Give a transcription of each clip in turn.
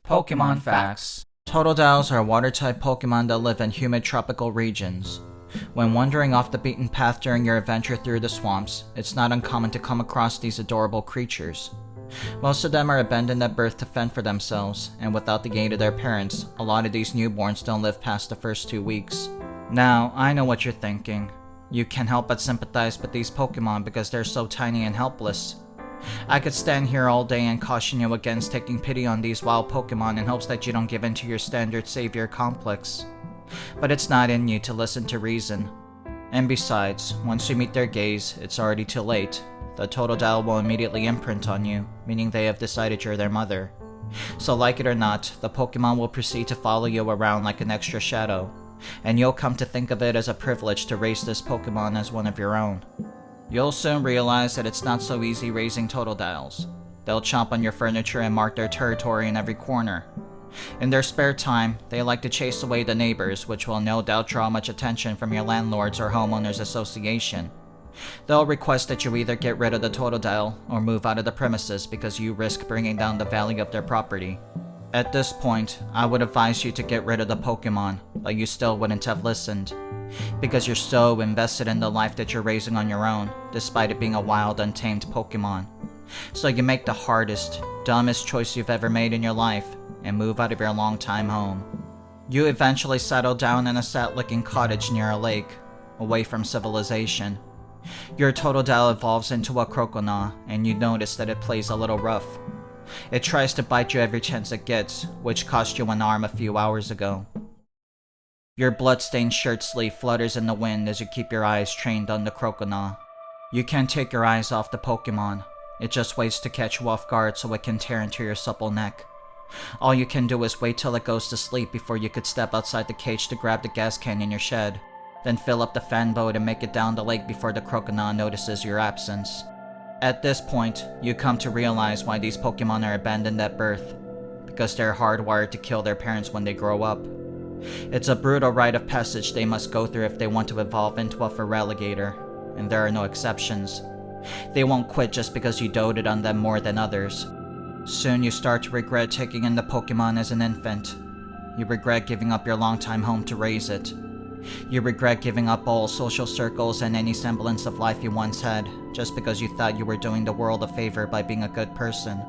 Pokemon Facts. Totodiles are water-type Pokemon that live in humid tropical regions. When wandering off the beaten path during your adventure through the swamps, it's not uncommon to come across these adorable creatures. Most of them are abandoned at birth to fend for themselves, and without the aid of their parents, a lot of these newborns don't live past the first 2 weeks. Now, I know what you're thinking. You can't help but sympathize with these Pokemon because they're so tiny and helpless. I could stand here all day and caution you against taking pity on these wild Pokemon in hopes that you don't give in to your standard savior complex. But it's not in you to listen to reason. And besides, once you meet their gaze, it's already too late. The Totodile will immediately imprint on you, meaning they have decided you're their mother. So like it or not, the Pokemon will proceed to follow you around like an extra shadow, and you'll come to think of it as a privilege to raise this Pokemon as one of your own. You'll soon realize that it's not so easy raising Totodiles. They'll chomp on your furniture and mark their territory in every corner. In their spare time, they like to chase away the neighbors, which will no doubt draw much attention from your landlords or homeowners association. They'll request that you either get rid of the Totodile or move out of the premises because you risk bringing down the value of their property. At this point, I would advise you to get rid of the Pokemon, but you still wouldn't have listened. Because you're so invested in the life that you're raising on your own, despite it being a wild, untamed Pokemon. So you make the hardest, dumbest choice you've ever made in your life, and move out of your long-time home. You eventually settle down in a sad-looking cottage near a lake, away from civilization. Your Totodile evolves into a croconaw, and you notice that it plays a little rough. It tries to bite you every chance it gets, which cost you an arm a few hours ago. Your blood-stained shirt sleeve flutters in the wind as you keep your eyes trained on the croconaw. You can't take your eyes off the Pokemon. It just waits to catch you off guard so it can tear into your supple neck. All you can do is wait till it goes to sleep before you could step outside the cage to grab the gas can in your shed, then fill up the fan boat and make it down the lake before the croconaw notices your absence. At this point, you come to realize why these Pokemon are abandoned at birth. Because they're hardwired to kill their parents when they grow up. It's a brutal rite of passage they must go through if they want to evolve into a feraligatr, and there are no exceptions. They won't quit just because you doted on them more than others. Soon you start to regret taking in the Pokemon as an infant. You regret giving up your longtime home to raise it. You regret giving up all social circles and any semblance of life you once had, just because you thought you were doing the world a favor by being a good person.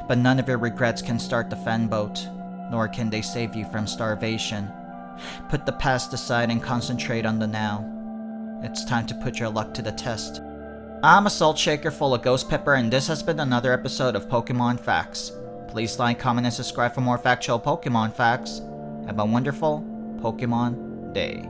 But none of your regrets can start the fan boat, nor can they save you from starvation. Put the past aside and concentrate on the now. It's time to put your luck to the test. I'm a salt shaker full of ghost pepper, and this has been another episode of Pokemon Facts. Please like, comment, and subscribe for more factual Pokemon facts. Have a wonderful Pokemon day.